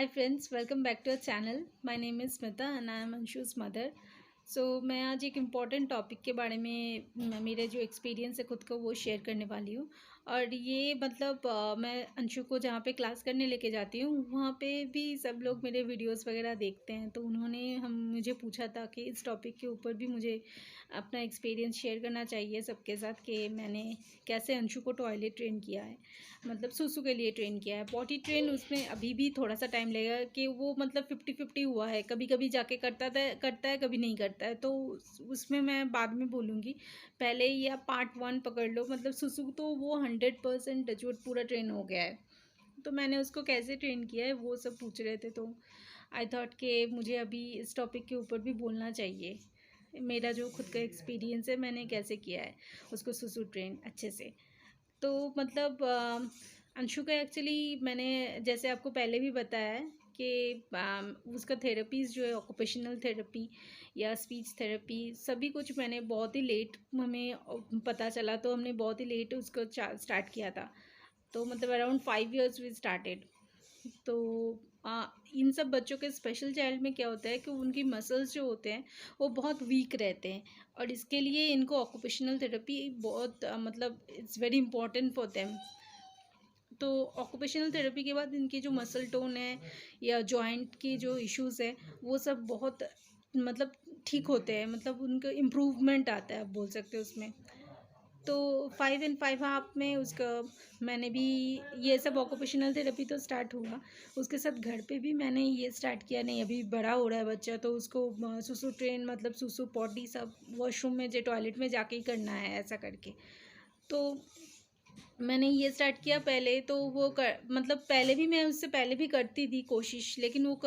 Hi friends, welcome back to our channel. My name is Smita and I am Anshu's mother. मैं आज एक important topic के बारे में मेरे जो एक्सपीरियंस है खुद का वो शेयर करने वाली हूँ। और ये मतलब मैं अंशु को जहाँ पे क्लास करने लेके जाती हूँ वहाँ पे भी सब लोग मेरे वीडियोस वगैरह देखते हैं, तो उन्होंने हम मुझे पूछा था कि इस टॉपिक के ऊपर भी मुझे अपना एक्सपीरियंस शेयर करना चाहिए सबके साथ कि मैंने कैसे अंशु को टॉयलेट ट्रेन किया है, मतलब सूसू के लिए ट्रेन किया है। पॉटी ट्रेन उसमें अभी भी थोड़ा सा टाइम लगेगा कि वो मतलब 50-50 हुआ है, कभी कभी जाके करता है कभी नहीं करता है, तो उसमें मैं बाद में बोलूँगी। पहले ये आप पार्ट 1 पकड़ लो, मतलब सूसू तो वो 100% टचवुड पूरा ट्रेन हो गया है। तो मैंने उसको कैसे ट्रेन किया है वो सब पूछ रहे थे, तो आई थॉट कि मुझे अभी इस टॉपिक के ऊपर भी बोलना चाहिए। मेरा जो खुद का एक्सपीरियंस है मैंने कैसे किया है उसको सूसू ट्रेन अच्छे से। तो मतलब अंशु का एक्चुअली मैंने जैसे आपको पहले भी बताया है कि उसका थेरेपीज़ जो है ऑक्यूपेशनल थेरेपी या स्पीच थेरेपी सभी कुछ मैंने बहुत ही लेट हमें पता चला, तो हमने बहुत ही लेट उसको स्टार्ट किया था। तो मतलब अराउंड 5 years वी स्टार्टेड। तो इन सब बच्चों के स्पेशल चाइल्ड में क्या होता है कि उनकी मसल्स जो होते हैं वो बहुत वीक रहते हैं, और इसके लिए इनको ऑक्यूपेशनल थेरेपी बहुत मतलब it's very important for them. तो ऑक्यूपेशनल थेरेपी के बाद इनकी जो मसल टोन है या जॉइंट की जो इश्यूज़ है वो सब बहुत मतलब ठीक होते हैं, मतलब उनका इम्प्रूवमेंट आता है, आप बोल सकते हो उसमें। तो 5 and 5 हाफ में उसका मैंने भी ये सब ऑक्यूपेशनल थेरेपी तो स्टार्ट हुआ। उसके साथ घर पे भी मैंने ये स्टार्ट किया, नहीं अभी बड़ा हो रहा है बच्चा तो उसको सुसु ट्रेन मतलब सुसु पॉटी सब वॉशरूम में जो टॉयलेट में जाके ही करना है ऐसा करके। तो मैंने ये स्टार्ट किया पहले, तो वो मतलब पहले भी मैं उससे पहले भी करती थी कोशिश, लेकिन वो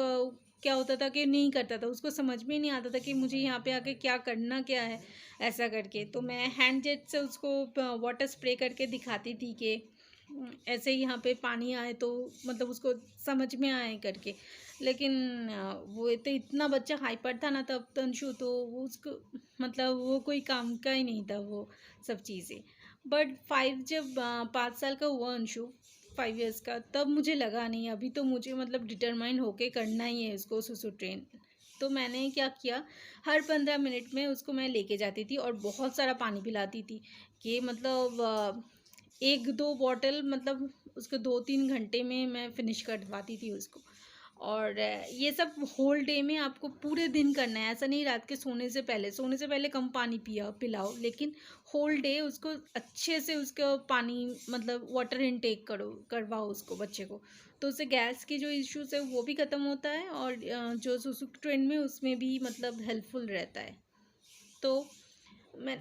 क्या होता था कि नहीं करता था, उसको समझ में नहीं आता था कि मुझे यहाँ पे आके क्या करना क्या है ऐसा करके। तो मैं हैंड जेट से उसको वाटर स्प्रे करके दिखाती थी कि ऐसे ही यहाँ पे पानी आए तो मतलब उसको समझ में आए करके। लेकिन वो तो इतना बच्चा हाइपर था ना तब तंशु, तो वो उसको मतलब वो कोई काम का ही नहीं था वो सब चीज़ें। बट 5 साल का हुआ अंशु, 5 years का, तब मुझे लगा नहीं अभी तो मुझे मतलब डिटरमाइन होके करना ही है इसको सुसु ट्रेन। तो मैंने क्या किया, हर 15 मिनट में उसको मैं लेके जाती थी और बहुत सारा पानी पिलाती थी कि मतलब 1-2 बॉटल मतलब उसको 2-3 घंटे में मैं फिनिश करवाती थी उसको। और ये सब होल डे में आपको पूरे दिन करना है, ऐसा नहीं रात के सोने से पहले कम पानी पिलाओ, लेकिन होल डे उसको अच्छे से उसका पानी मतलब वाटर इनटेक करवाओ उसको बच्चे को। तो उससे गैस की जो इश्यूज है वो भी ख़त्म होता है, और जो सुसुक ट्रेंड में उसमें भी मतलब हेल्पफुल रहता है। तो मैं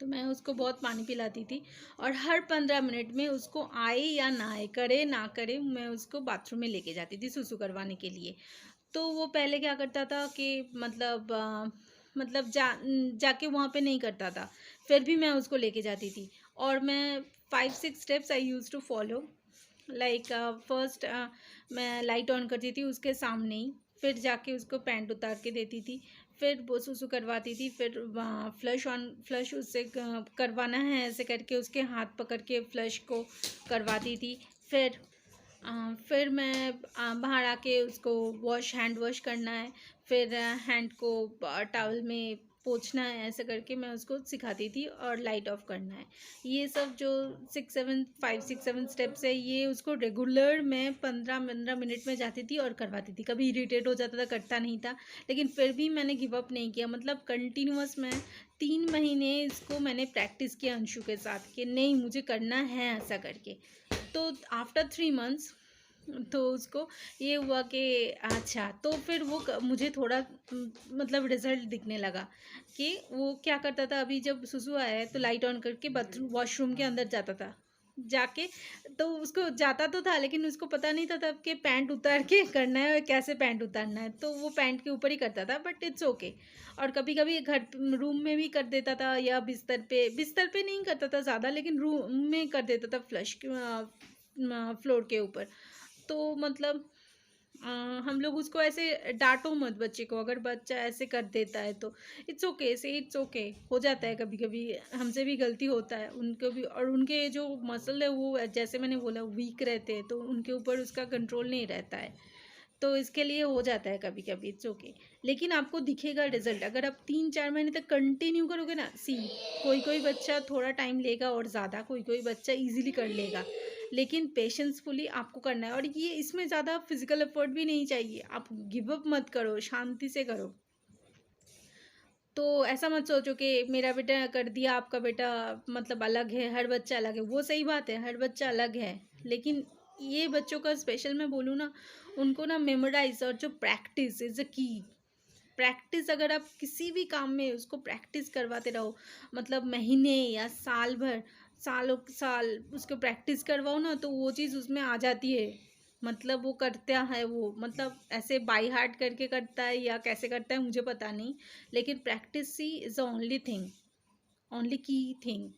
तो मैं उसको बहुत पानी पिलाती थी, और हर 15 मिनट में उसको आए या ना आए, करे ना करे, मैं उसको बाथरूम में लेके जाती थी सुसु करवाने के लिए। तो वो पहले क्या करता था कि मतलब मतलब जाके वहाँ पे नहीं करता था, फिर भी मैं उसको लेके जाती थी। और मैं 5-6 steps I use to follow. Like first मैं लाइट ऑन करती थी उसके सामने ही, फिर जाके उसको पैंट उतार के देती थी, फिर वो सुसु करवाती थी, फिर फ्लश उससे करवाना है ऐसे करके उसके हाथ पकड़ के फ्लश को करवाती थी। फिर मैं बाहर आके उसको हैंड वॉश करना है, फिर हैंड को टॉवल में पोंछना है, ऐसे करके मैं उसको सिखाती थी, और लाइट ऑफ करना है। ये सब जो 6-7 है ये उसको रेगुलर मैं 15-15 मिनट में जाती थी और करवाती थी। कभी इरिटेट हो जाता था, करता नहीं था, लेकिन फिर भी मैंने गिव अप नहीं किया। मतलब कंटिन्यूअस मैं 3 महीने इसको मैंने प्रैक्टिस किया अंशु के साथ कि नहीं मुझे करना है ऐसा करके। तो आफ्टर 3 मंथ्स तो उसको ये हुआ कि अच्छा, तो फिर वो मुझे थोड़ा मतलब रिजल्ट दिखने लगा कि वो क्या करता था, अभी जब सुसु आया है तो लाइट ऑन करके बाथरूम वॉशरूम के अंदर जाता था जाके। तो उसको जाता तो था लेकिन उसको पता नहीं था तब कि पैंट उतार के करना है और कैसे पैंट उतारना है, तो वो पैंट के ऊपर ही करता था, बट इट्स ओके। और कभी कभी घर रूम में भी कर देता था, या बिस्तर पे नहीं करता था ज़्यादा, लेकिन रूम में कर देता था फ्लश फ्लोर के ऊपर। तो मतलब हम लोग उसको ऐसे डांटो मत बच्चे को, अगर बच्चा ऐसे कर देता है तो इट्स ओके, से इट्स ओके, हो जाता है कभी कभी, हमसे भी गलती होता है, उनको भी। और उनके जो मसल है वो जैसे मैंने बोला वीक रहते हैं, तो उनके ऊपर उसका कंट्रोल नहीं रहता है, तो इसके लिए हो जाता है कभी कभी, इट्स ओके। लेकिन आपको दिखेगा रिजल्ट अगर आप 3-4 महीने तक कंटिन्यू करोगे ना। सी, कोई कोई बच्चा थोड़ा टाइम लेगा और ज़्यादा, कोई कोई बच्चा इजीली कर लेगा, लेकिन पेशेंसफुली आपको करना है। और ये इसमें ज़्यादा फिजिकल एफर्ट भी नहीं चाहिए, आप गिव अप मत करो, शांति से करो। तो ऐसा मत सोचो कि मेरा बेटा कर दिया, आपका बेटा मतलब अलग है, हर बच्चा अलग है। वो सही बात है, हर बच्चा अलग है, लेकिन ये बच्चों का स्पेशल मैं बोलूँ ना, उनको ना मेमोराइज और जो प्रैक्टिस इज़ अ की। प्रैक्टिस, अगर आप किसी भी काम में उसको प्रैक्टिस करवाते रहो, मतलब महीने या साल भर, सालों साल उसको प्रैक्टिस करवाओ ना, तो वो चीज़ उसमें आ जाती है। मतलब वो करता है, वो मतलब ऐसे बाई हार्ट करके करता है या कैसे करता है मुझे पता नहीं, लेकिन practice he is the only thing, only key thing.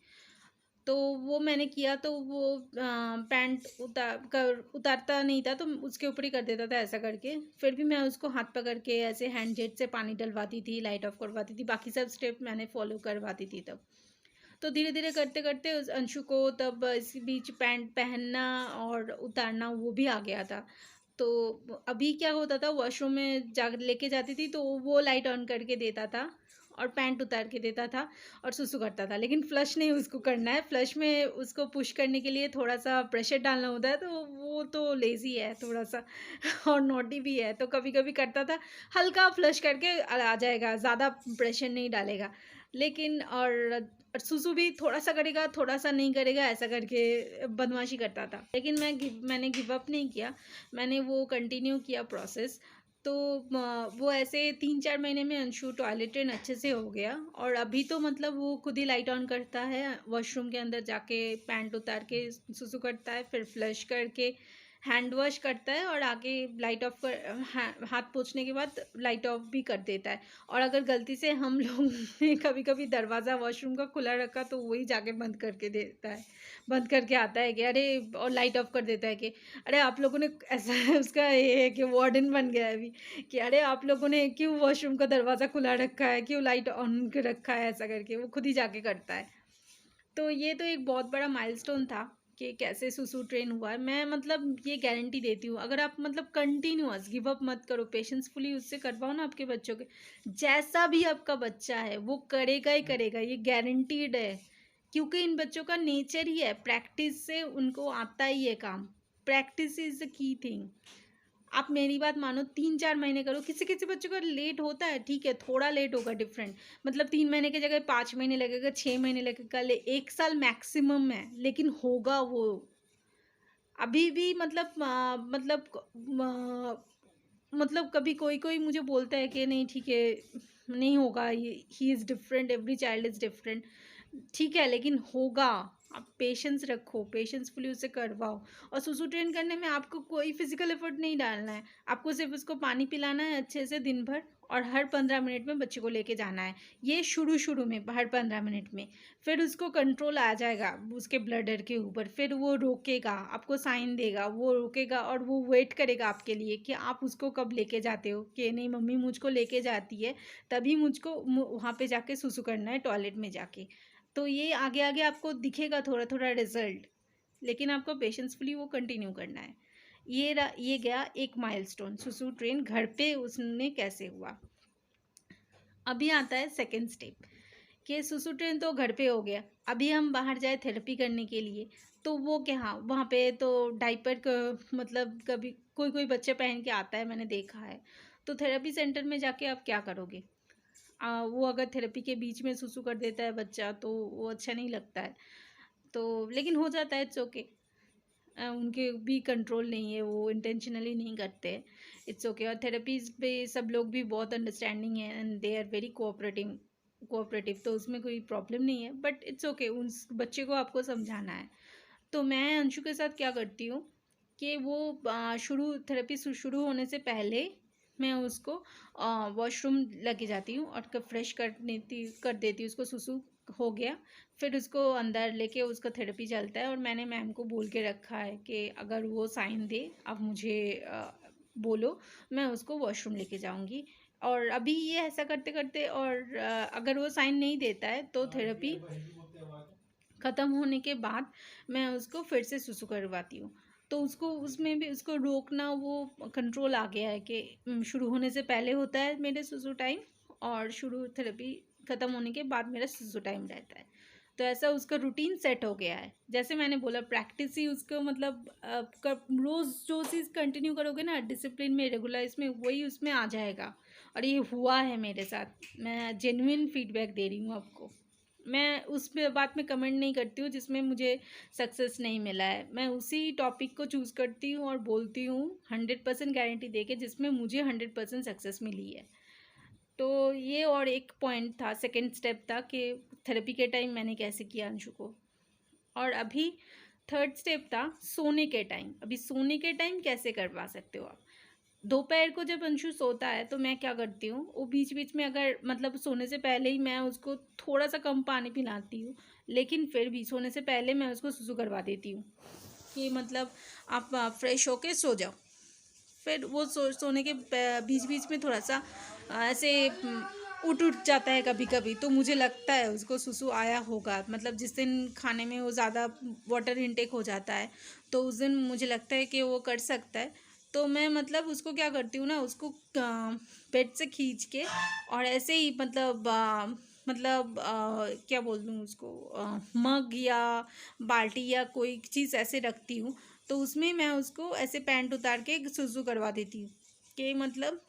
तो वो मैंने किया, तो वो पैंट उतारता नहीं था, तो उसके ऊपर ही कर देता था ऐसा करके। फिर भी मैं उसको हाथ पकड़ के ऐसे हैंड जेट से पानी डलवाती थी, लाइट ऑफ करवाती थी, बाकी सब स्टेप मैंने फॉलो करवाती थी तब। तो धीरे धीरे करते करते उस अंशु को तब इस बीच पैंट पहनना और उतारना वो भी आ गया था। तो अभी क्या होता था, वॉशरूम में जा लेके जाती थी तो वो लाइट ऑन करके देता था और पैंट उतार के देता था और सुसु करता था। लेकिन फ्लश नहीं उसको करना है, फ्लश में उसको पुश करने के लिए थोड़ा सा प्रेशर डालना होता है, तो वो तो लेज़ी है थोड़ा सा और नॉटी भी है, तो कभी कभी करता था, हल्का फ्लश करके आ जाएगा, ज़्यादा प्रेशर नहीं डालेगा। लेकिन और सुसु भी थोड़ा सा करेगा, थोड़ा सा नहीं करेगा, ऐसा करके बदमाशी करता था। लेकिन मैंने गिव अप नहीं किया, मैंने वो कंटिन्यू किया प्रोसेस। तो वो ऐसे 3-4 महीने में अंशु टॉयलेटेड अच्छे से हो गया, और अभी तो मतलब वो खुद ही लाइट ऑन करता है, वॉशरूम के अंदर जाके पैंट उतार के सुसु करता है, फिर फ्लश करके हैंड वॉश करता है, और आगे लाइट ऑफ कर हाथ पोंछने के बाद लाइट ऑफ भी कर देता है। और अगर गलती से हम लोग ने कभी कभी दरवाज़ा वॉशरूम का खुला रखा, तो वही जाके बंद करके देता है, बंद करके आता है कि अरे, और लाइट ऑफ कर देता है कि अरे आप लोगों ने ऐसा है, उसका ये है कि वार्डन बन गया है अभी, कि अरे आप लोगों ने क्यों वॉशरूम का दरवाज़ा खुला रखा है, क्यों लाइट ऑन के रखा है, ऐसा करके वो खुद ही जाके करता है। तो ये तो एक बहुत बड़ा माइलस्टोन था कि कैसे सुसु ट्रेन हुआ है। मैं मतलब ये गारंटी देती हूँ, अगर आप मतलब कंटिन्यूअस गिव अप मत करो, पेशेंसफुली उससे करवाओ ना आपके बच्चों के, जैसा भी आपका बच्चा है वो करेगा ही करेगा, ये गारंटीड है। क्योंकि इन बच्चों का नेचर ही है, प्रैक्टिस से उनको आता ही है काम। Practice is the key thing. आप मेरी बात मानो, 3-4 महीने करो, किसी किसी बच्चों का लेट होता है, ठीक है, थोड़ा लेट होगा, डिफरेंट, मतलब 3 महीने की जगह 5 महीने लगेगा, 6 महीने लगेगा, 1 साल मैक्सिमम है, लेकिन होगा वो। अभी भी मतलब मतलब कभी कोई कोई मुझे बोलता है कि नहीं ठीक है, नहीं होगा, ये he is different, every child is different. ठीक है, लेकिन होगा। आप पेशेंस रखो, पेशेंसफुली उसे करवाओ। और सुसु ट्रेन करने में आपको कोई फिजिकल एफर्ट नहीं डालना है, आपको सिर्फ उसको पानी पिलाना है अच्छे से दिन भर, और हर 15 मिनट में बच्चे को लेके जाना है। ये शुरू शुरू में हर 15 मिनट में, फिर उसको कंट्रोल आ जाएगा उसके ब्लडर के ऊपर, फिर वो रोकेगा, आपको साइन देगा, वो रोकेगा और वो वेट करेगा आपके लिए कि आप उसको कब लेके जाते हो, कि नहीं मम्मी मुझको लेके जाती है, तभी मुझको वहाँ पे जाके सुसु करना है टॉयलेट में जाके। तो ये आगे आगे आपको दिखेगा थोड़ा थोड़ा रिजल्ट, लेकिन आपको पेशेंसफुली वो कंटिन्यू करना है। ये गया एक माइलस्टोन, सुसु ट्रेन घर पे उसने कैसे हुआ। अभी आता है सेकेंड स्टेप, कि सुसु ट्रेन तो घर पे हो गया, अभी हम बाहर जाए थेरेपी करने के लिए, तो वो क्या, वहाँ पे तो डाइपर मतलब कभी कोई कोई बच्चे पहन के आता है, मैंने देखा है। तो थेरेपी सेंटर में जाके आप क्या करोगे, वो अगर थेरेपी के बीच में सुसु कर देता है बच्चा, तो वो अच्छा नहीं लगता है। तो लेकिन हो जाता है, इट्स ओके, उनके भी कंट्रोल नहीं है, वो इंटेंशनली नहीं करते हैं, इट्स ओके। और थेरेपीज पे सब लोग भी बहुत अंडरस्टैंडिंग है and they are very cooperative, तो उसमें कोई प्रॉब्लम नहीं है, बट इट्स ओके, उस बच्चे को आपको समझाना है। तो मैं अंशु के साथ क्या करती हूँ कि वो थेरेपी शुरू होने से पहले मैं उसको वॉशरूम लेके जाती हूँ और फ्रेश कर देती हूँ उसको, सुसु हो गया, फिर उसको अंदर लेके उसका थेरेपी चलता है। और मैंने मैम को बोल के रखा है कि अगर वो साइन दे, अब मुझे बोलो, मैं उसको वॉशरूम लेके जाऊँगी। और अभी ये ऐसा करते-करते और अगर वो साइन नहीं देता है तो थेरेपी ख़त्म होने के बाद मैं उसको फिर से सुसु करवाती हूँ। तो उसको उसमें भी उसको रोकना वो कंट्रोल आ गया है कि शुरू होने से पहले होता है मेरे सुसु टाइम और शुरू थेरेपी ख़त्म होने के बाद मेरा सुसु टाइम रहता है। तो ऐसा उसका रूटीन सेट हो गया है। जैसे मैंने बोला प्रैक्टिस ही उसको मतलब कब रोज़ जो चीज़ कंटिन्यू करोगे ना डिसिप्लिन में रेगुलराइज में वही उसमें आ जाएगा। और ये हुआ है मेरे साथ। मैं जेन्युइन फीडबैक दे रही हूँ आपको। मैं उस पे बात में कमेंट नहीं करती हूँ जिसमें मुझे सक्सेस नहीं मिला है। मैं उसी टॉपिक को चूज़ करती हूँ और बोलती हूँ 100% गारंटी दे के जिसमें मुझे 100% सक्सेस मिली है। तो ये और एक पॉइंट था, सेकंड स्टेप था कि थेरेपी के टाइम मैंने कैसे किया अंशु को। और अभी थर्ड स्टेप था सोने के टाइम। अभी सोने के टाइम कैसे करवा सकते हो आप। दोपहर को जब अंशु सोता है तो मैं क्या करती हूँ, वो बीच बीच में अगर मतलब सोने से पहले ही मैं उसको थोड़ा सा कम पानी पिलाती हूँ, लेकिन फिर भी सोने से पहले मैं उसको सुसु करवा देती हूँ कि मतलब आप फ्रेश होके सो जाओ। फिर वो सोने के बीच बीच में थोड़ा सा ऐसे उठ जाता है कभी कभी, तो मुझे लगता है उसको सुसु आया होगा। मतलब जिस दिन खाने में वो ज़्यादा वाटर इनटेक हो जाता है तो उस दिन मुझे लगता है कि वो कर सकता है। तो मैं मतलब उसको क्या करती हूँ ना, उसको बेड से खींच के और ऐसे ही क्या बोल दूँ उसको, मग या बाल्टी या कोई चीज़ ऐसे रखती हूँ। तो उसमें मैं उसको ऐसे पैंट उतार के सुसु करवा देती हूँ कि मतलब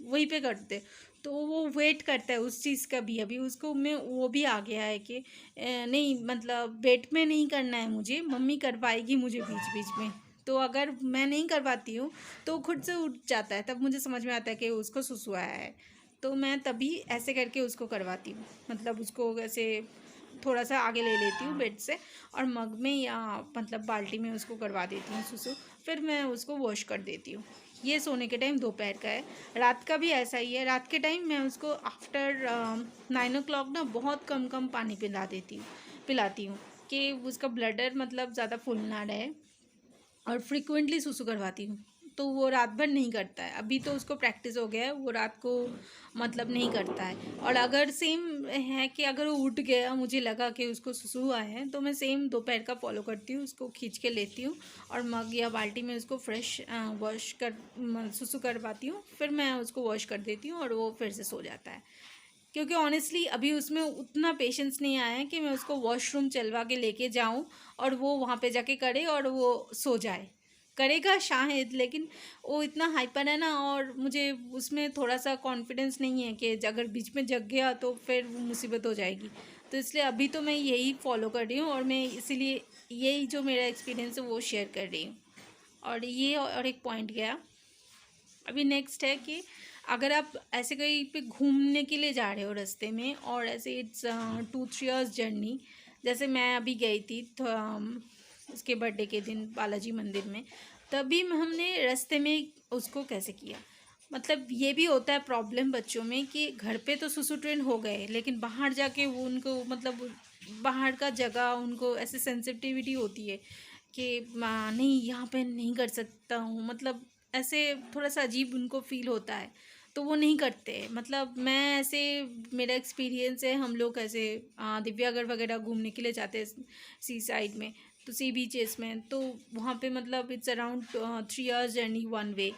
वहीं पे करते। तो वो वेट करता है उस चीज़ का भी। अभी उसको में वो भी आ गया है कि नहीं मतलब बेड में नहीं करना है मुझे, मम्मी करवाएगी मुझे बीच बीच में। तो अगर मैं नहीं करवाती हूँ तो खुद से उठ जाता है, तब मुझे समझ में आता है कि उसको सुसु आया है। तो मैं तभी ऐसे करके उसको करवाती हूँ। मतलब उसको ऐसे थोड़ा सा आगे ले लेती हूँ बेड से और मग में या मतलब बाल्टी में उसको करवा देती हूँ सुसु। फिर मैं उसको वॉश कर देती हूँ। ये सोने के टाइम दोपहर का है। रात का भी ऐसा ही है। रात के टाइम मैं उसको आफ्टर 9 o'clock ना बहुत कम कम पानी पिलाती हूँ कि उसका ब्लडर मतलब ज़्यादा फुल ना रहे। और फ्रिक्वेंटली सुसु करवाती हूँ तो वो रात भर नहीं करता है। अभी तो उसको प्रैक्टिस हो गया है, वो रात को मतलब नहीं करता है। और अगर सेम है कि अगर वो उठ गया, मुझे लगा कि उसको सुसु आया है, तो मैं सेम दोपहर का फॉलो करती हूँ। उसको खींच के लेती हूँ और मग या बाल्टी में उसको फ्रेश वॉश कर सुसु करवाती हूँ। फिर मैं उसको वॉश कर देती हूँ और वो फिर से सो जाता है। क्योंकि ऑनेस्टली अभी उसमें उतना पेशेंस नहीं आया है कि मैं उसको वॉशरूम चलवा के लेके जाऊं और वो वहाँ पे जाके करे और वो सो जाए। करेगा शायद, लेकिन वो इतना हाइपर है ना, और मुझे उसमें थोड़ा सा कॉन्फिडेंस नहीं है कि अगर बीच में जग गया तो फिर वो मुसीबत हो जाएगी। तो इसलिए अभी तो मैं यही फॉलो कर रही हूँ और मैं इसीलिए यही जो मेरा एक्सपीरियंस है वो शेयर कर रही हूँ। और ये और एक पॉइंट गया। अभी नेक्स्ट है कि अगर आप ऐसे कहीं पे घूमने के लिए जा रहे हो रास्ते में और ऐसे इट्स 2-3 hours जर्नी। जैसे मैं अभी गई थी तो उसके बर्थडे के दिन बालाजी मंदिर में, तभी हमने रास्ते में उसको कैसे किया। मतलब ये भी होता है प्रॉब्लम बच्चों में कि घर पे तो सुसु ट्रेन हो गए, लेकिन बाहर जाके वो उनको मतलब बाहर का जगह उनको ऐसे सेंसिटिविटी होती है कि नहीं यहाँ पे नहीं कर सकता हूँ, मतलब ऐसे थोड़ा सा अजीब उनको फील होता है, तो वो नहीं करते। मतलब मैं ऐसे मेरा एक्सपीरियंस है, हम लोग ऐसे दिव्यागढ़ वगैरह घूमने के लिए जाते हैं सी साइड में, तो सी बीचेस में, तो वहाँ पे मतलब it's around 3 hours journey one way.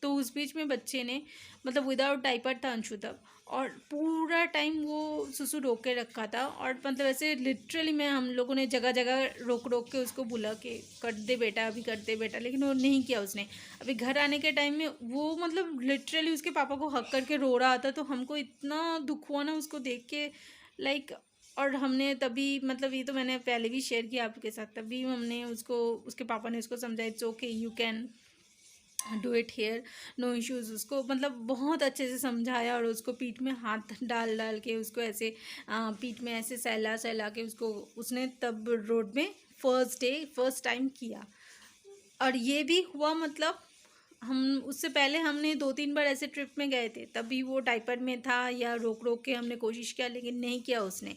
तो उस बीच में बच्चे ने मतलब विदाउट डाइपर था अंशु तब, और पूरा टाइम वो सुसु रोक के रखा था। और मतलब ऐसे लिटरली मैं हम लोगों ने जगह जगह रोक रोक के उसको बोला कि कर दे बेटा, अभी कर दे बेटा, लेकिन वो नहीं किया उसने। अभी घर आने के टाइम में वो मतलब लिटरली उसके पापा को हक करके रो रहा था, तो हमको इतना दुख हुआ ना उसको देख के, लाइक। और हमने तभी मतलब ये तो मैंने पहले भी शेयर किया आपके साथ, तभी हमने उसको उसके पापा ने उसको समझाया it's okay you can do it here, no issues. उसको मतलब बहुत अच्छे से समझाया और उसको पीठ में हाथ डाल डाल के उसको ऐसे पीठ में ऐसे सहला सहला के उसको उसने तब रोड में फर्स्ट टाइम किया। और ये भी हुआ मतलब हम उससे पहले हमने 2-3 बार ऐसे ट्रिप में गए थे, तभी वो डाइपर में था या रोक रोक के हमने कोशिश किया, लेकिन नहीं किया उसने।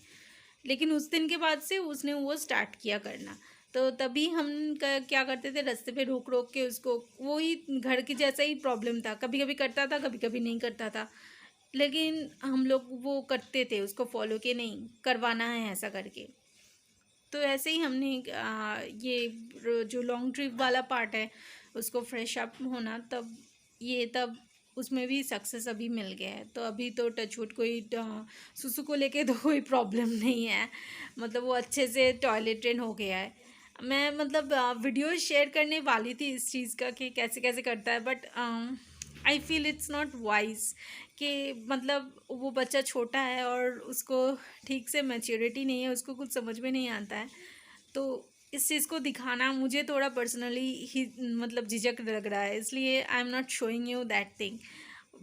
लेकिन उस दिन के बाद से उसने वो स्टार्ट किया करना। तो तभी हम क्या करते थे, रास्ते पे रोक रोक के उसको, वही घर के जैसा ही प्रॉब्लम था, कभी कभी करता था कभी कभी नहीं करता था, लेकिन हम लोग वो करते थे उसको फॉलो, कि नहीं करवाना है ऐसा करके। तो ऐसे ही हमने ये जो लॉन्ग ट्रिप वाला पार्ट है उसको फ्रेश अप होना, तब उसमें भी सक्सेस अभी मिल गया है। तो अभी तो टचवुड कोई सुसु को लेके तो कोई प्रॉब्लम नहीं है, मतलब वो अच्छे से टॉयलेट ट्रेन हो गया है। मैं मतलब वीडियो शेयर करने वाली थी इस चीज़ का कि कैसे कैसे करता है, but I feel it's not wise, कि मतलब वो बच्चा छोटा है और उसको ठीक से मैच्योरिटी नहीं है, उसको कुछ समझ में नहीं आता है, तो इस चीज़ को दिखाना मुझे थोड़ा पर्सनली ही मतलब झिझक लग रहा है, इसलिए I am not showing you that thing.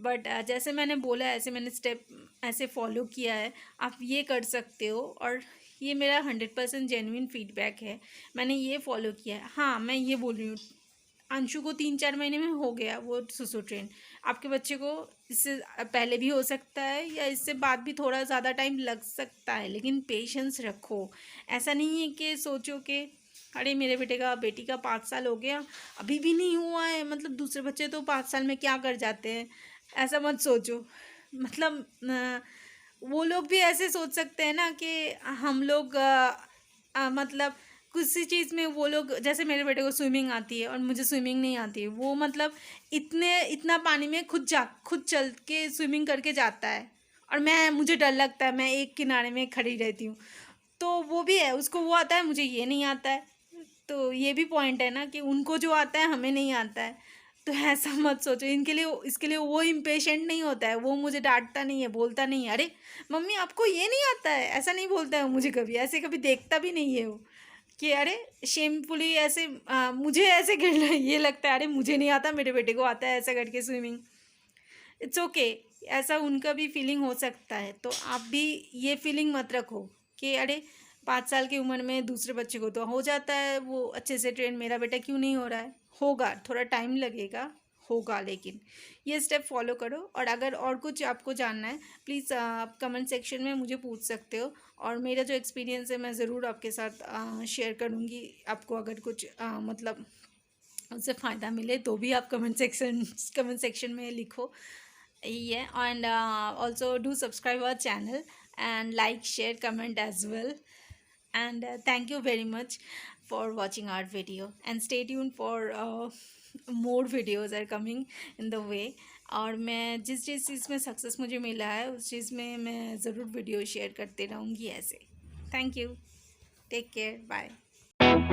But जैसे मैंने बोला ऐसे मैंने स्टेप ऐसे फॉलो किया है, आप ये कर सकते हो, और ये मेरा 100% जेन्युइन फीडबैक है, मैंने ये फॉलो किया है। हाँ, मैं ये बोल रही हूँ, अंशु को 3-4 महीने में हो गया वो सुसु ट्रेन, आपके बच्चे को इससे पहले भी हो सकता है या इससे बाद भी थोड़ा ज़्यादा टाइम लग सकता है, लेकिन पेशेंस रखो। ऐसा नहीं है कि सोचो कि अरे मेरे बेटी का 5 साल हो गया अभी भी नहीं हुआ है, मतलब दूसरे बच्चे तो 5 साल में क्या कर जाते हैं, ऐसा मत सोचो। मतलब वो लोग भी ऐसे सोच सकते हैं ना कि हम लोग मतलब किसी चीज़ में वो लोग, जैसे मेरे बेटे को स्विमिंग आती है और मुझे स्विमिंग नहीं आती है, वो मतलब इतना पानी में खुद चल के स्विमिंग करके जाता है, और मुझे डर लगता है, मैं एक किनारे में खड़ी रहती हूँ। तो वो भी है, उसको वो आता है मुझे ये नहीं आता है। तो ये भी पॉइंट है ना कि उनको जो आता है हमें नहीं आता है। तो ऐसा मत सोचो, इसके लिए वो इम्पेशेंट नहीं होता है, वो मुझे डांटता नहीं है, बोलता नहीं है अरे मम्मी आपको ये नहीं आता है, ऐसा नहीं बोलता है मुझे, कभी ऐसे कभी देखता भी नहीं है वो, कि अरे शेमफुली ऐसे मुझे ऐसे ये लगता है अरे मुझे नहीं आता, मेरे बेटे को आता है ऐसा करके स्विमिंग। इट्स ओके, ऐसा उनका भी फीलिंग हो सकता है, तो आप भी ये फीलिंग मत रखो कि अरे 5 साल की उम्र में दूसरे बच्चे को तो हो जाता है वो अच्छे से ट्रेन, मेरा बेटा क्यों नहीं हो रहा है। होगा, थोड़ा टाइम लगेगा, होगा, लेकिन ये स्टेप फॉलो करो। और अगर और कुछ आपको जानना है प्लीज़ आप कमेंट सेक्शन में मुझे पूछ सकते हो, और मेरा जो एक्सपीरियंस है मैं ज़रूर आपके साथ शेयर करूँगी। आपको अगर कुछ मतलब उससे फ़ायदा मिले तो भी आप कमेंट सेक्शन में लिखो। Yeah, and also do subscribe our channel and like, share, comment as well. And thank you very much for watching our video. And stay tuned for more videos are coming in the way. और मैं जिस जिस चीज़ में success मुझे मिला है उस चीज़ में मैं ज़रूर वीडियो शेयर करते रहूँगी ऐसे। Thank you, take care, bye.